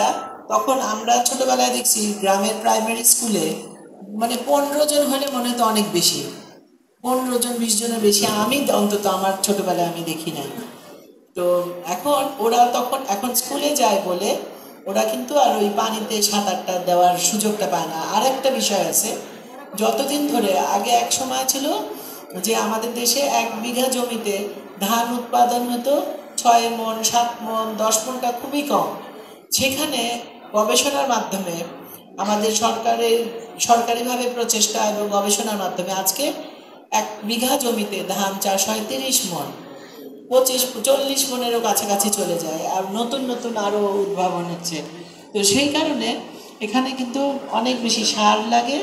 বাচ্চারা, তখন আমরা ছোটবেলায় দেখছি গ্রামের প্রাইমারি স্কুলে মানে 15 জন হলে মনে হতো অনেক বেশি, 15 জন 20 জনের বেশি আমি অন্তত আমার ছোটবেলায় আমি দেখি নাই। তো এখন ওরা তখন এখন স্কুলে যায় বলে ওরা কিন্তু আর ওই পানিতে সাঁতারটা দেওয়ার সুযোগটা পায় না। আর একটা বিষয় আছে, যতদিন ধরে আগে এক সময় ছিল যে আমাদের দেশে 1 বিঘা জমিতে ধান উৎপাদন হতো 6 মণ 7 মণ 10 মণটা খুবই কম। সেখানে গবেষণার মাধ্যমে আমাদের সরকারিভাবে প্রচেষ্টা এবং গবেষণার মাধ্যমে আজকে 1 বিঘা জমিতে ধান চাষ হয় 30 মণ, 25-40 মণেরও কাছাকাছি চলে যায়। আর নতুন নতুন আরও উদ্ভাবন হচ্ছে। তো সেই কারণে এখানে কিন্তু অনেক বেশি সার লাগে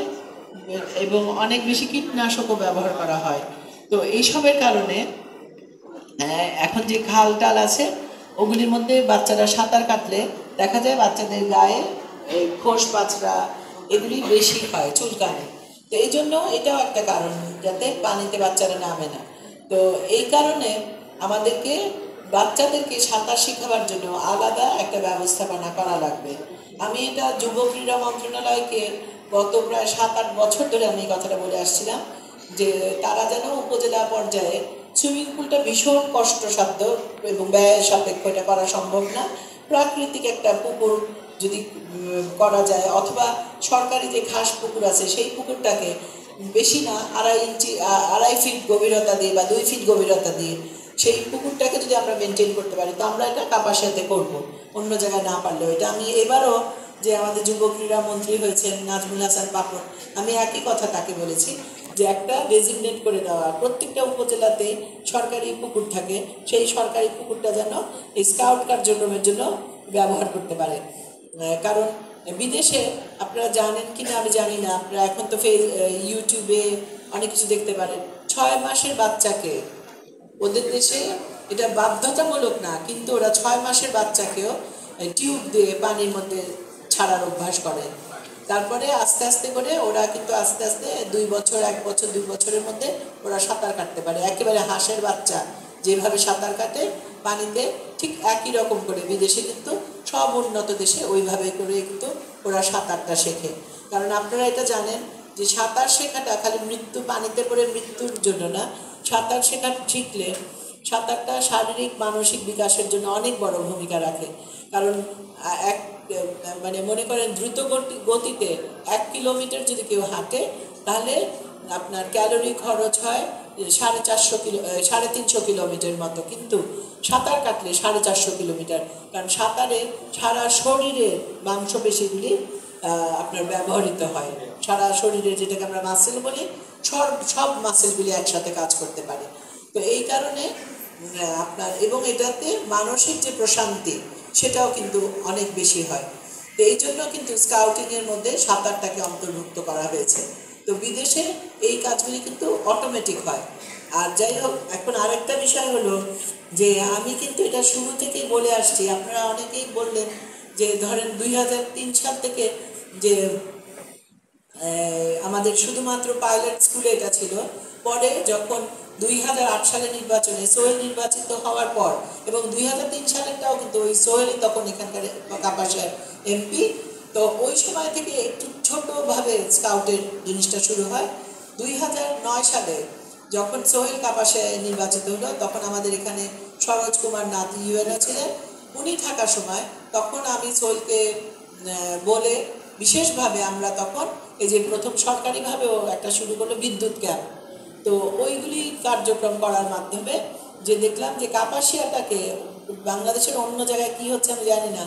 এবং অনেক বেশি কীটনাশকও ব্যবহার করা হয়। তো এইসবের কারণে এখন যে খাল টাল আছে ওগুলির মধ্যে বাচ্চারা সাঁতার কাটলে দেখা যায় বাচ্চাদের গায়ে এই খোস পাচড়া এগুলি বেশি হয়, চুলকানি। তো এই জন্য এটাও একটা কারণ যাতে পানিতে বাচ্চারা নামে না। তো এই কারণে আমাদেরকে বাচ্চাদেরকে সাঁতার শেখাবার জন্য আলাদা একটা ব্যবস্থাপনা করা লাগবে। আমি এটা যুব ক্রীড়া মন্ত্রণালয়কে গত প্রায় 7-8 বছর ধরে আমি এই কথাটা বলে আসছিলাম যে তারা যেন উপজেলা পর্যায়ে, সুইমিং পুলটা ভীষণ কষ্টসাধ্য এবং ব্যয় সাপেক্ষ, এটা করা সম্ভব না। প্রাকৃতিক একটা পুকুর যদি করা যায়, অথবা সরকারি যে ঘাস পুকুর আছে সেই পুকুরটাকে বেশি না 2.5 ফিট গভীরতা দিয়ে বা 2 ফিট গভীরতা দিয়ে সেই পুকুরটাকে যদি আমরা মেনটেন করতে পারি তো আমরা এটা কাপাসিয়াতে করব, অন্য জায়গায় না পারলেও। এটা আমি এবারও যে আমাদের যুব ক্রীড়া মন্ত্রী হয়েছেন নাজমুল হাসান পাপন, আমি একই কথা তাকে বলেছি যে একটা ডেজিগনেট করে দেওয়া, প্রত্যেকটা উপজেলাতে সরকারি পুকুর থাকে, সেই সরকারি পুকুরটা যেন স্কাউট কার্যক্রমের জন্য ব্যবহার করতে পারে। কারণ বিদেশে আপনারা জানেন কি না আমি জানি না, আপনারা এখন তো ইউটিউবে অনেক কিছু দেখতে পারেন, 6 মাসের বাচ্চাকে ওদের দেশে এটা বাধ্যতামূলক না, কিন্তু ওরা 6 মাসের বাচ্চাকেও টিউব দিয়ে পানির মধ্যে ছাড়ার অভ্যাস করে। তারপরে আস্তে আস্তে করে ওরা কিন্তু আস্তে আস্তে 2 বছর 1 বছর 2 বছরের মধ্যে ওরা সাঁতার কাটতে পারে। একেবারে হাঁসের বাচ্চা যেভাবে সাঁতার কাটে পানিতে, ঠিক একই রকম করে বিদেশে কিন্তু সব উন্নত দেশে ওইভাবে করে কিন্তু ওরা সাঁতারটা শেখে। কারণ আপনারা এটা জানেন যে সাঁতার শেখাটা খালি পানিতে পড়ে মৃত্যুর জন্য না, সাঁতার শেখা শিখলে সাঁতারটা শারীরিক মানসিক বিকাশের জন্য অনেক বড় ভূমিকা রাখে। কারণ এক মানে মনে করেন দ্রুত গতিতে 1 কিলোমিটার যদি কেউ হাঁটে তাহলে আপনার ক্যালোরি খরচ হয় 350 কিলোমিটার মতো, কিন্তু সাঁতার কাটলে 450 কিলোমিটার। কারণ সাঁতারে সারা শরীরের মাংসপেশিগুলি আপনার ব্যবহৃত হয়, সারা শরীরে যেটাকে আমরা মাসেল বলি, সব মাসেলগুলি একসাথে কাজ করতে পারে। তো এই কারণে আপনার এবং এটাতে মানসিক যে প্রশান্তি সেটাও কিন্তু অনেক বেশি হয়। তো এই জন্য কিন্তু স্কাউটিংয়ের মধ্যে সাঁতারটাকে অন্তর্ভুক্ত করা হয়েছে। তো বিদেশে এই কাজগুলি কিন্তু অটোমেটিক হয়। আর যাই হোক, এখন আরেকটা বিষয় হলো যে আমি কিন্তু এটা শুরু থেকেই বলে আসছি, আপনারা অনেকেই বললেন যে ধরেন 2003 সাল থেকে যে আমাদের শুধুমাত্র পাইলট স্কুলে এটা ছিল, পরে যখন 2008 সালে নির্বাচনে সোহেল নির্বাচিত হওয়ার পর, এবং 2003 সালেরটাও কিন্তু ওই সোহেলই তখন এখানকার কাপাসিয়ার এমপি, তো ওই সময় থেকে একটু ছোটোভাবে স্কাউটের জিনিসটা শুরু হয়। 2009 সালে যখন সোহেল কাপাসিয়ায় নির্বাচিত হলো তখন আমাদের এখানে সরোজ কুমার নাথ ইউএনও ছিলেন, উনি থাকার সময় তখন আমি সোহেলকে বলে বিশেষভাবে আমরা তখন এই যে প্রথম সরকারিভাবেও একটা শুরু করলো বিদ্যুৎ ক্যাম্প। তো ওইগুলি কার্যক্রম করার মাধ্যমে যে দেখলাম যে কাপাসিয়াটাকে, বাংলাদেশের অন্য জায়গায় কী হচ্ছে আমি জানি না,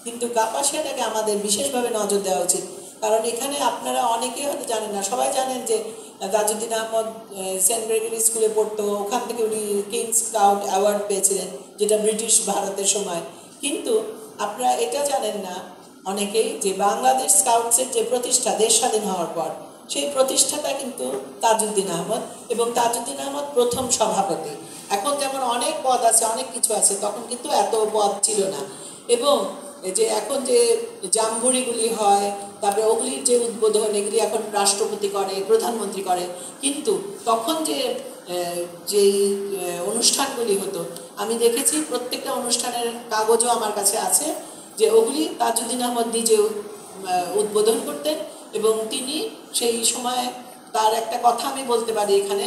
কিন্তু কাপাসিয়াটাকে আমাদের বিশেষভাবে নজর দেওয়া উচিত। কারণ এখানে আপনারা অনেকেই হয়তো জানেন না, সবাই জানেন যে তাজউদ্দিন আহমদ সেন্ট গ্রেগরি স্কুলে পড়তো, ওখান থেকে উনি কিংস স্কাউট অ্যাওয়ার্ড পেয়েছিলেন, যেটা ব্রিটিশ ভারতের সময়। কিন্তু আপনারা এটা জানেন না অনেকেই যে বাংলাদেশ স্কাউটসের যে প্রতিষ্ঠা দেশ স্বাধীন হওয়ার পর, সেই প্রতিষ্ঠাটা কিন্তু তাজউদ্দিন আহমদ, এবং তাজউদ্দিন আহমদ প্রথম সভাপতি। এখন যেমন অনেক পদ আছে, অনেক কিছু আছে, তখন কিন্তু এত পদ ছিল না। এবং যে এখন যে জামঘুড়িগুলি হয়, তারপরে ওগুলির যে উদ্বোধন, এগুলি এখন রাষ্ট্রপতি করে, প্রধানমন্ত্রী করে, কিন্তু তখন যে যেই অনুষ্ঠানগুলি হতো আমি দেখেছি, প্রত্যেকটা অনুষ্ঠানের কাগজও আমার কাছে আছে যে ওগুলি তাজউদ্দিন আহমদ নিজে উদ্বোধন করতেন। এবং তিনি সেই সময় তার একটা কথা আমি বলতে পারি এখানে,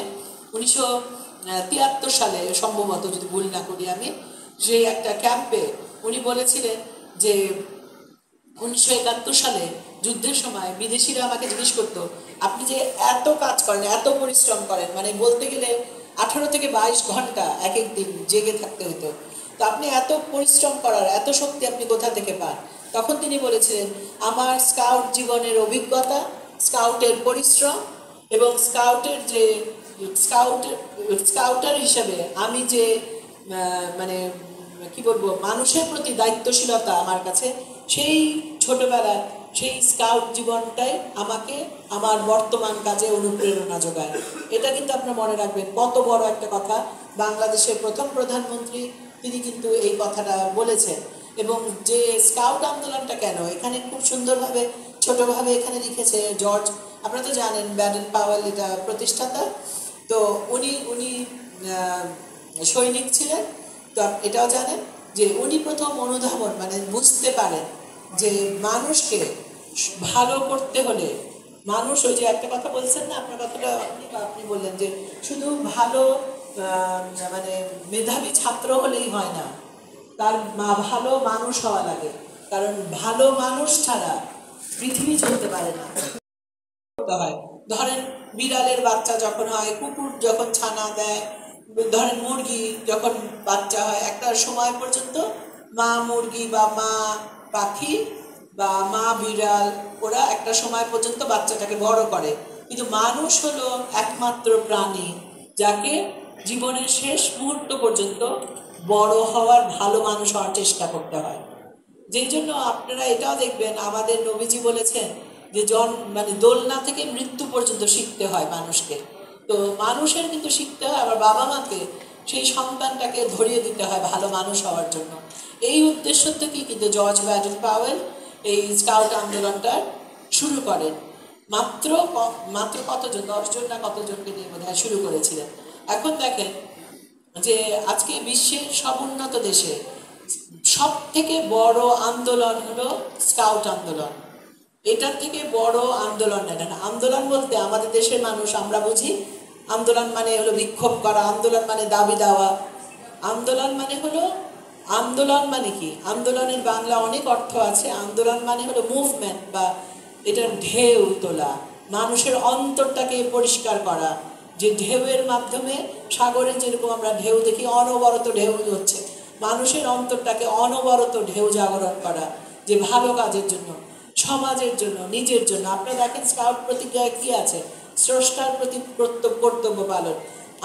1973 সালে সম্ভবত, যদি ভুল না করি আমি, যে একটা ক্যাম্পে উনি বলেছিলেন যে 1971 সালে যুদ্ধের সময় বিদেশিরা আমাকে জিজ্ঞেস করতো, আপনি যে এত কাজ করেন, এত পরিশ্রম করেন, মানে বলতে গেলে 18 থেকে 22 ঘন্টা এক এক দিন জেগে থাকতে হতো, তো আপনি এত পরিশ্রম করার এত শক্তি আপনি কোথা থেকে পান? তখন তিনি বলেছিলেন, আমার স্কাউট জীবনের অভিজ্ঞতা, স্কাউটের পরিশ্রম এবং স্কাউটের যে স্কাউটার হিসেবে আমি যে মানে কি বলবো, মানুষের প্রতি দায়িত্বশীলতা আমার কাছে, সেই ছোটবেলার সেই স্কাউট জীবনটাই আমাকে আমার বর্তমান কাজে অনুপ্রেরণা যোগায়। এটা কিন্তু আপনারা মনে রাখবেন, কত বড় একটা কথা। বাংলাদেশের প্রথম প্রধানমন্ত্রী তিনি কিন্তু এই কথাটা বলেছেন। এবং যে স্কাউট আন্দোলনটা কেন, এখানে খুব সুন্দরভাবে ছোটভাবে এখানে লিখেছে জর্জ, আপনারা তো জানেন ব্যাডেন পাওয়েল এটা প্রতিষ্ঠাতা, তো উনি সৈনিক ছিলেন। তো এটাও জানেন যে উনি প্রথম অনুধাবন মানে বুঝতে পারেন যে মানুষকে ভালো করতে হলে, মানুষ ওই যে একটা কথা বলছেন না, আপনার কথাটা আপনি বললেন যে শুধু ভালো মানে মেধাবী ছাত্র হলেই হয় না, তার ভালো মানুষ হওয়া লাগে, কারণ ভালো মানুষ ছাড়া পৃথিবী চলতে পারে না। হয়, ধরেন বিড়ালের বাচ্চা যখন হয়, কুকুর যখন ছানা দেয়, ধরেন মুরগি যখন বাচ্চা হয়, একটা সময় পর্যন্ত মা মুরগি বা মা পাখি বা মা বিড়াল ওরা একটা সময় পর্যন্ত বাচ্চাটাকে বড় করে, কিন্তু মানুষ হলো একমাত্র প্রাণী যাকে জীবনের শেষ মুহূর্ত পর্যন্ত বড় হওয়ার, ভালো মানুষ হওয়ার চেষ্টা করতে হয়। যেই জন্য আপনারা এটাও দেখবেন, আমাদের নবীজি বলেছেন যে মানে দোলনা থেকে মৃত্যু পর্যন্ত শিখতে হয় মানুষকে। তো মানুষের কিন্তু শিখতে হয়, আবার বাবা মাকে সেই সন্তানটাকে ধরিয়ে দিতে হয় ভালো মানুষ হওয়ার জন্য। এই উদ্দেশ্য থেকেই কিন্তু জর্জ ব্যাডেন পাওয়েল এই স্কাউট আন্দোলনটা শুরু করেন। মাত্র মাত্র কতজন, 10 জন না কতজনকে নিয়ে বোধহয় শুরু করেছিলেন। এখন দেখেন যে আজকে বিশ্বের সব উন্নত দেশে সব থেকে বড় আন্দোলন হলো স্কাউট আন্দোলন। এটার থেকে বড় আন্দোলন নেই। আন্দোলন বলতে আমাদের দেশের মানুষ আমরা বুঝি আন্দোলন মানে হলো বিক্ষোভ করা, আন্দোলন মানে দাবি দেওয়া। আন্দোলন মানে হলো, আন্দোলন মানে কি, আন্দোলনের বাংলা অনেক অর্থ আছে। আন্দোলন মানে হলো মুভমেন্ট, বা এটার ঢেউ তোলা, মানুষের অন্তরটাকে পরিষ্কার করা। যে ঢেউয়ের মাধ্যমে, সাগরে যেরকম আমরা ঢেউ দেখি, অনবরত ঢেউ হচ্ছে, মানুষের অন্তরটাকে অনবরত ঢেউ জাগরণ করা, যে ভালো কাজের জন্য, সমাজের জন্য, নিজের জন্য। আপনারা দেখেন স্কাউট প্রতিজ্ঞায় কি আছে, স্রষ্টার প্রতি কর্তব্য পালন।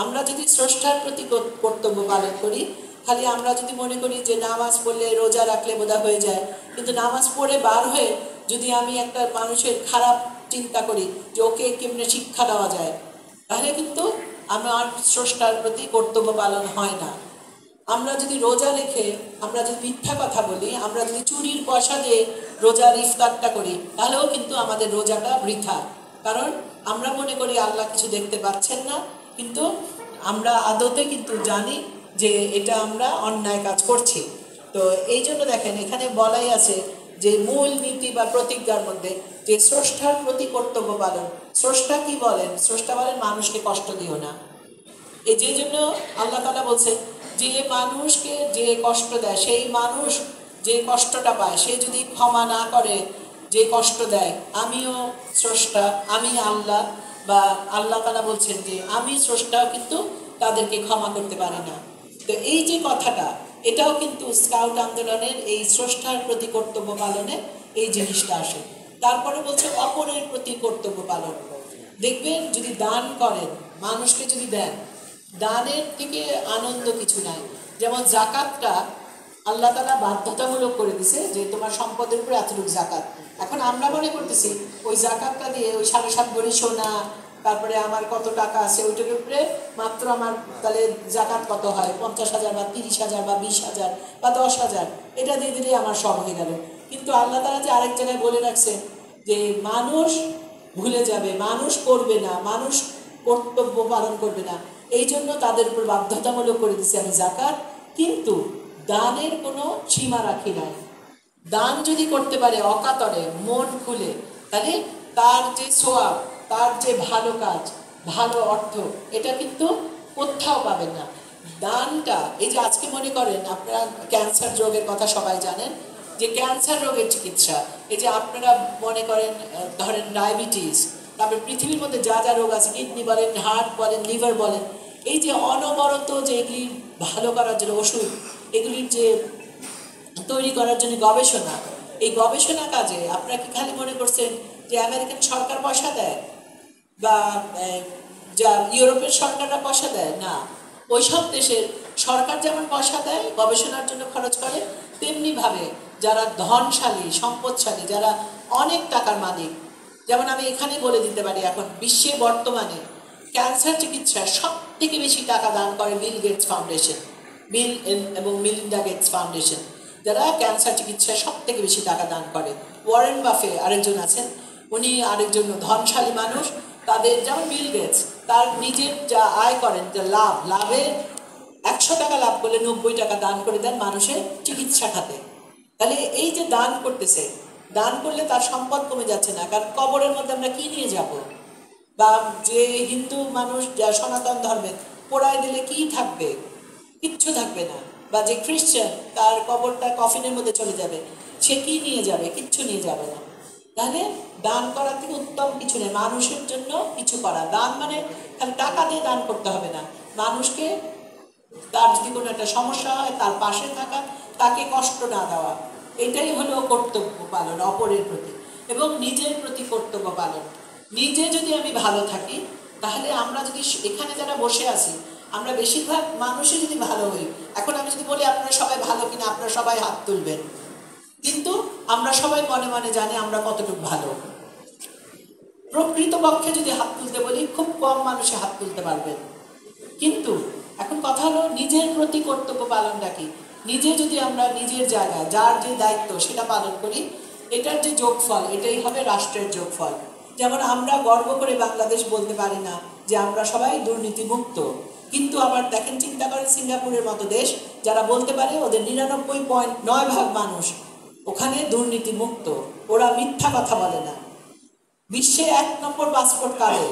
আমরা যদি স্রষ্টার প্রতি কর্তব্য পালন করি, খালি আমরা যদি মনে করি যে নামাজ পড়লে রোজা রাখলে বোধহয় হয়ে যায়, কিন্তু নামাজ পড়ে বার হয়ে যদি আমি একটা মানুষের খারাপ চিন্তা করি যে ওকে কেমনে শিক্ষা দেওয়া যায়, তাহলে কিন্তু আমার স্রষ্টার প্রতি কর্তব্য পালন হয় না। আমরা যদি রোজা রেখে আমরা যদি মিথ্যা কথা বলি, আমরা যদি চুরির পয়সা দিয়ে রোজার ইফতারটা করি, তাহলেও কিন্তু আমাদের রোজাটা বৃথা। কারণ আমরা মনে করি আল্লাহ কিছু দেখতে পাচ্ছেন না, কিন্তু আমরা আদতে কিন্তু জানি যে এটা আমরা অন্যায় কাজ করছি। তো এই জন্য দেখেন এখানে বলাই আছে যে মূল নীতি বা প্রতিজ্ঞার মধ্যে যে স্রষ্টার প্রতি কর্তব্য পালন। স্রষ্টা কি বলেন? স্রষ্টা বলেন মানুষকে কষ্ট দিও না। এই যে জন্য আল্লাহ তাআলা বলছে যে মানুষকে যে কষ্ট দেয়, সেই মানুষ যে কষ্টটা পায়, সে যদি ক্ষমা না করে, যে কষ্ট দেয়, আমিও স্রষ্টা, আমি আল্লাহ, বা আল্লাহ তাআলা বলছেন যে আমি স্রষ্টাও কিন্তু তাদেরকে ক্ষমা করতে পারি না। তো এই যে কথাটা, এটাও কিন্তু স্কাউট আন্দোলনের এই স্রষ্টার প্রতি কর্তব্য পালনে এই জিনিসটা আসে। তারপরে বলছে অপরের প্রতি কর্তব্য পালন। দেখবেন যদি দান করেন, মানুষকে যদি দেন, দানের থেকে আনন্দ কিছু নাই। যেমন জাকাতটা আল্লাহ তাআলা বাধ্যতামূলক করে দিছে যে তোমার সম্পদের উপরে এতটুকু জাকাত। এখন আমরা মনে করতেছি ওই জাকাতটা দিয়ে ওই 7.5 ভরি সোনা, তারপরে আমার কত টাকা আছে ওইটার উপরে মাত্র আমার তাহলে জাকাত কত হয়, 50,000 বা 30,000 বা 20,000 বা 10,000, এটা দিয়ে দিলেই আমার সব হয়ে গেল। কিন্তু আল্লাহ তাআলা যে আরেক জায়গায় বলে রাখছে যে মানুষ ভুলে যাবে, মানুষ করবে না, মানুষ কর্তব্য পালন করবে না, এই জন্য তাদের উপর বাধ্যতামূলক করে দিচ্ছে আমি জাকাত, কিন্তু দানের কোনো সীমা রাখি নাই। দান যদি করতে পারে অকাতরে মন খুলে, তাহলে তার যে সোয়াব, তার যে ভালো কাজ, ভালো অর্থ, এটা কিন্তু কোথাও পাবেন না। দানটা, এই যে আজকে মনে করেন আপনারা ক্যান্সার রোগের কথা সবাই জানেন, যে ক্যান্সার রোগের চিকিৎসা, এই যে আপনারা মনে করেন ধরেন ডায়াবেটিস, তারপরে পৃথিবীর মধ্যে যা যা রোগ আছে, কিডনি বলেন, হার্ট বলেন, লিভার বলেন, এই যে অনবরত যে এগুলি ভালো করার জন্য ওষুধ, এগুলির যে তৈরি করার জন্য গবেষণা, এই গবেষণা কাজে আপনারা কি খালি মনে করছেন যে আমেরিকান সরকার পয়সা দেয় বা যা ইউরোপের সরকাররা পয়সা দেয়? না, ওইসব দেশের সরকার যেমন পয়সা দেয় গবেষণার জন্য খরচ করে, তেমনিভাবে যারা ধনশালী, সম্পদশালী, যারা অনেক টাকার মালিক, যেমন আমি এখানে বলে দিতে পারি, এখন বিশ্বে বর্তমানে ক্যান্সার চিকিৎসায় সব থেকে বেশি টাকা দান করে বিল গেটস ফাউন্ডেশন, বিল এবং মিলিন্ডা গেটস ফাউন্ডেশন, যারা ক্যান্সার চিকিৎসায় সব থেকে বেশি টাকা দান করে। ওয়ারেন বাফে আরেকজন আছেন, উনি আরেকজন ধনশালী মানুষ। তাদের যেমন বিল গেটস, তার নিজের যা আয় করেন, যা লাভে 100 টাকা লাভ করলে 90 টাকা দান করে দেন মানুষের চিকিৎসা খাতে। তাহলে এই যে দান করতেছে, দান করলে তার সম্পদ কমে যাচ্ছে না, কারণ কবরের মধ্যে আমরা কি নিয়ে যাব? বা যে হিন্দু মানুষ, যা সনাতন ধর্মের, পোড়ায় দিলে কি থাকবে? কিচ্ছু থাকবে না। বা যে খ্রিস্টান, তার কবরটা কফিনের মধ্যে চলে যাবে, সে কি নিয়ে যাবে? কিচ্ছু নিয়ে যাবে না। তাহলে দান করার থেকে উত্তম কিছু নেই, মানুষের জন্য কিছু করা। দান মানে খালি টাকা দিয়ে দান করতে হবে না, মানুষকে তার যদি কোনো একটা সমস্যা হয় তার পাশে থাকা, তাকে কষ্ট না দেওয়া, এটাই হলো কর্তব্য পালন অপরের প্রতি, এবং নিজের প্রতি কর্তব্য পালন। নিজে যদি আমি ভালো থাকি, তাহলে আমরা যদি এখানে যারা বসে আছি, আমরা বেশিরভাগ মানুষই যদি ভালো হই, এখন আমি যদি বলি আপনারা সবাই ভালো কিনা, আপনারা সবাই হাত তুলবেন, কিন্তু আমরা সবাই মনে মনে জানি আমরা কতটুকু ভালো। প্রকৃতপক্ষে যদি হাত তুলতে বলি, খুব কম মানুষে হাত তুলতে পারবেন। কিন্তু এখন কথা হলো নিজের প্রতি কর্তব্য পালনটা কি? নিজে যদি আমরা নিজের জায়গায় যার যে দায়িত্ব সেটা পালন করি, এটার যে যোগফল, এটাই হবে রাষ্ট্রের যোগফল। যেমন আমরা গর্ব করে বাংলাদেশ বলতে পারি না যে আমরা সবাই দুর্নীতিমুক্ত, কিন্তু আবার দেখেন, চিন্তা করেন সিঙ্গাপুরের মতো দেশ, যারা বলতে পারে ওদের 99.9% মানুষ ওখানে দুর্নীতিমুক্ত, ওরা মিথ্যা কথা বলে না। বিশ্বে 1 নম্বর পাসপোর্ট কার্ডে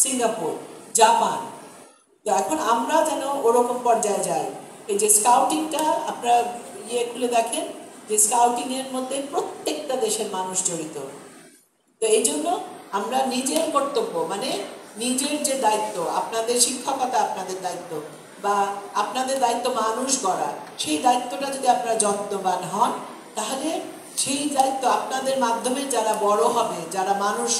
সিঙ্গাপুর, জাপান। তো এখন আমরা যেন ওরকম পর্যায়ে যাই। এই যে স্কাউটিংটা আপনারা খুলে দেখেন, যে স্কাউটিংয়ের মধ্যে প্রত্যেকটা দেশের মানুষ জড়িত। তো এই জন্য আমরা নিজের কর্তব্য, মানে নিজের যে দায়িত্ব, আপনাদের শিক্ষকতা আপনাদের দায়িত্ব, বা আপনাদের দায়িত্ব মানুষ গড়া, সেই দায়িত্বটা যদি আপনারা যত্নবান হন, তাহলে সেই দায়িত্ব আপনাদের মাধ্যমে যারা বড় হবে, যারা মানুষ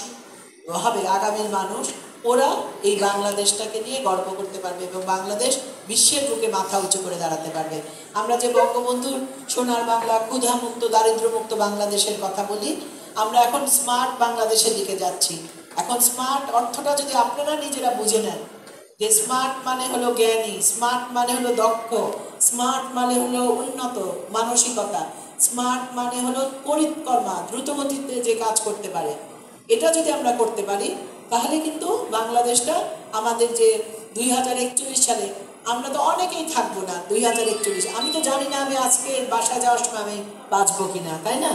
হবে, আগামীর মানুষ, ওরা এই বাংলাদেশটাকে নিয়ে গর্ব করতে পারবে এবং বাংলাদেশ বিশ্বের বুকে মাথা উঁচু করে দাঁড়াতে পারবে। আমরা যে বঙ্গবন্ধুর সোনার বাংলা, ক্ষুধামুক্ত, দারিদ্র্যমুক্ত বাংলাদেশের কথা বলি, আমরা এখন স্মার্ট বাংলাদেশের দিকে যাচ্ছি। এখন স্মার্ট অর্থটা যদি আপনারা নিজেরা বুঝে নেন, যে স্মার্ট মানে হলো জ্ঞানী, স্মার্ট মানে হলো দক্ষ, স্মার্ট মানে হলো উন্নত মানসিকতা, স্মার্ট মানে হলো পরিকর্মা, দ্রুতগতিতে যে কাজ করতে পারে, এটা যদি আমরা করতে পারি, তাহলে কিন্তু বাংলাদেশটা আমাদের যে 2041 সালে, আমরা তো অনেকেই থাকবো না 2041, আমি তো জানি না আমি আজকে বাসায় যাওয়ার সময় আমি বাঁচবো কিনা, তাই না?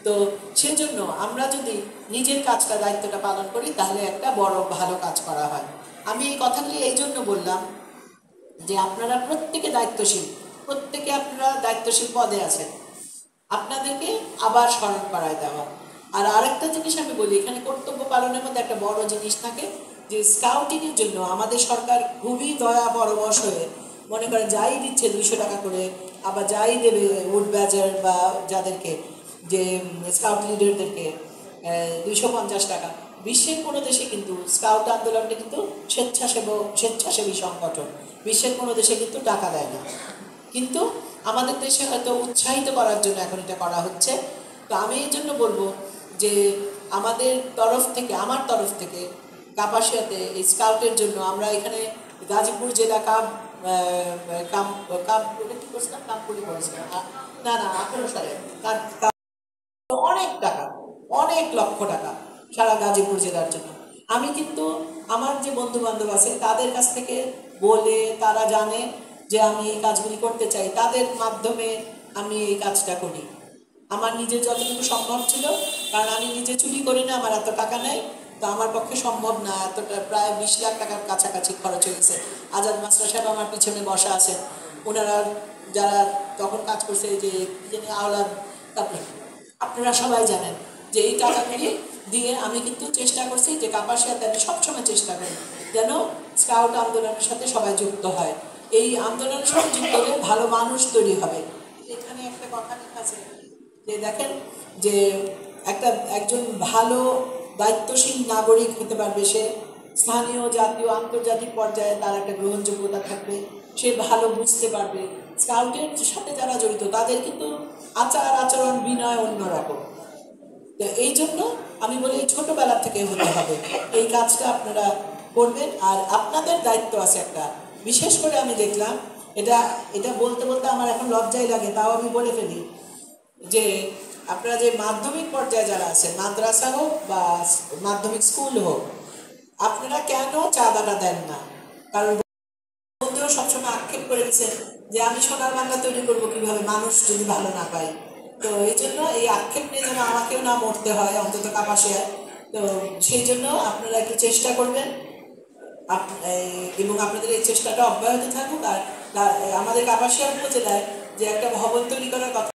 তো সেজন্য আমরা যদি নিজের কাজটা, দায়িত্বটা পালন করি, তাহলে একটা বড় ভালো কাজ করা হয়। আমি এই কথাগুলি এই জন্য বললাম যে আপনারা প্রত্যেকে দায়িত্বশীল, প্রত্যেকে আপনারা দায়িত্বশীল পদে আছেন, আপনাদেরকে আবার স্মরণ করায় দেওয়া। আর আরেকটা জিনিস আমি বলি, এখানে কর্তব্য পালনের মধ্যে একটা বড় জিনিস থাকে, যে স্কাউটিংয়ের জন্য আমাদের সরকার খুবই দয়া পরবশ হয়ে, মনে করেন যাই দিচ্ছে 200 টাকা করে, আবার যাই দেবে উড ব্যাজার বা যাদেরকে, যে স্কাউট লিডারদেরকে 250 টাকা। বিশ্বের কোনো দেশে কিন্তু স্কাউট আন্দোলনটা কিন্তু স্বেচ্ছাসেবী সংগঠন, বিশ্বের কোনো দেশে কিন্তু টাকা দেয় না, কিন্তু আমাদের দেশে হয়তো উৎসাহিত করার জন্য এখন এটা করা হচ্ছে। তো আমি এই জন্য বলবো যে আমাদের তরফ থেকে, আমার তরফ থেকে কাপাসিয়াতে এই স্কাউটের জন্য আমরা এখানে গাজীপুর জেলা অনেক টাকা, অনেক লক্ষ টাকা সারা গাজীপুর জেলার জন্য। আমি কিন্তু আমার যে বন্ধু বান্ধব আছে তাদের কাছ থেকে বলে, তারা জানে যে আমি এই কাজগুলি করতে চাই, তাদের মাধ্যমে আমি এই কাজটা করি। আমার নিজের যতটুকু সম্ভব ছিল, কারণ আমি নিজে চুরি করি না, আমার এত টাকা নেই, তো আমার পক্ষে সম্ভব না, এতটা প্রায় 20 লাখ টাকার কাছাকাছি খরচ হয়েছে। আজাদ মাস্টার সাহেব আমার পিছনে বসা আছেন, ওনারা যারা তখন কাজ করছে, যে যিনি আওলাদ, তারপরে আপনারা সবাই জানেন যে এই টাকাগুলি দিয়ে আমি কিন্তু চেষ্টা করছি যে কাপাসিয়াতে আমি সবসময় চেষ্টা করি যেন স্কাউট আন্দোলনের সাথে সবাই যুক্ত হয়। এই আন্দোলনের সাথে যুক্ত হলে ভালো মানুষ তৈরি হবে। এখানে একটা কথা লেখা আছে যে দেখেন যে একজন ভালো দায়িত্বশীল নাগরিক হতে পারবে সে, স্থানীয় জাতীয় আন্তর্জাতিক পর্যায়ে তার একটা গ্রহণযোগ্যতা থাকবে, সে ভালো বুঝতে পারবে। স্কাউটের সাথে যারা জড়িত তাদের কিন্তু আচার আচরণ বিনয় অন্যরকম। তো এই জন্য আমি বলি ছোটবেলা থেকে হতে হবে এই কাজটা, আপনারা করবেন। আর আপনাদের দায়িত্ব আছে একটা, বিশেষ করে আমি দেখলাম, এটা এটা বলতে বলতে আমার এখন লজ্জাই লাগে, তাও আমি বলে ফেলি, যে আপনারা যে মাধ্যমিক পর্যায়ে যারা আছেন, মাদ্রাসা হোক বা মাধ্যমিক স্কুল হোক, আপনারা কেন চাঁদাটা দেন না? কারণ বন্ধুরা সবসময় আক্ষেপ করে দিচ্ছেন যে আমি সোনার বাংলা তৈরি করবো কিভাবে মানুষ যদি ভালো না পাই। তো এই জন্য এই আক্ষেপ নিয়ে যেন আমাকেও না মরতে হয়, অন্তত কাপাসিয়ায়। তো সেই জন্য আপনারা একটু চেষ্টা করবেন, এবং আপনাদের এই চেষ্টাটা অব্যাহত থাকুক। আর আমাদের কাপাসিয়া উপজেলায় যে একটা ভবন তৈরি করার কথা